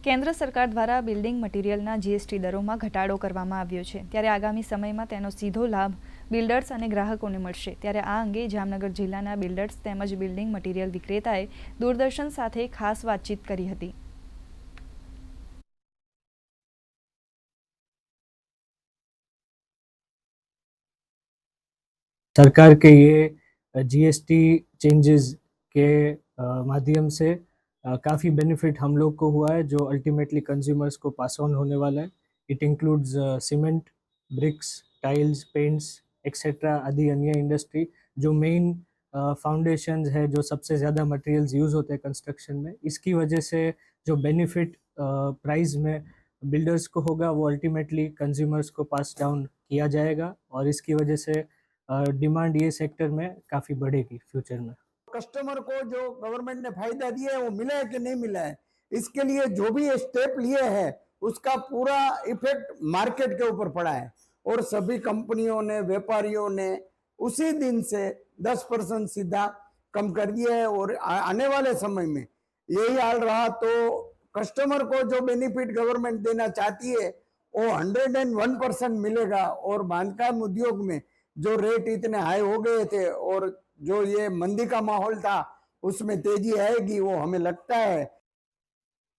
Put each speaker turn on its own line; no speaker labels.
કેન્દ્ર સરકાર દ્વારા બિલ્ડિંગ મટીરિયલના જીએસટી દરોમાં ઘટાડો કરવામાં આવ્યો છે, ત્યારે આગામી સમયમાં તેનો સીધો લાભ બિલ્ડર્સ અને ગ્રાહકોને મળશે। ત્યારે આ અંગે જામનગર જિલ્લાના બિલ્ડર્સ તેમજ બિલ્ડિંગ મટીરિયલ વિક્રેતાએ દૂરદર્શન સાથે ખાસ વાતચીત કરી હતી।
सरकार के ये जीएसटी चेंजेस के माध्यम से काफ़ी बेनिफिट हम लोग को हुआ है, जो अल्टीमेटली कंज्यूमर्स को पास ऑन होने वाला है। It includes cement, bricks, tiles, paints etcetera आदि अन्य इंडस्ट्री जो मेन फाउंडेशंस है, जो सबसे ज़्यादा मटेरियल्स यूज़ होते हैं कंस्ट्रक्शन में। इसकी वजह से जो बेनिफिट प्राइस में बिल्डर्स को होगा वो अल्टीमेटली कंज्यूमर्स को पास डाउन किया जाएगा और इसकी वजह से डिमांड ये सेक्टर में काफ़ी बढ़ेगी फ्यूचर में।
कस्टमर को जो गवर्नमेंट ने फायदा दिया है वो मिला है कि नहीं मिला है, इसके लिए जो भी स्टेप लिए हैं उसका पूरा इफेक्ट मार्केट के ऊपर पड़ा है और सभी कंपनियों ने, व्यापारियों ने उसी दिन से 10% सीधा कम कर दिया है। और आने वाले समय में यही हाल रहा तो कस्टमर को जो बेनिफिट गवर्नमेंट देना चाहती है वो 101% मिलेगा। और बांधकाम उद्योग में जो रेट इतने हाई हो गए थे और जो ये मंदी का माहौल था उसमें तेजी आएगी, वो हमें लगता है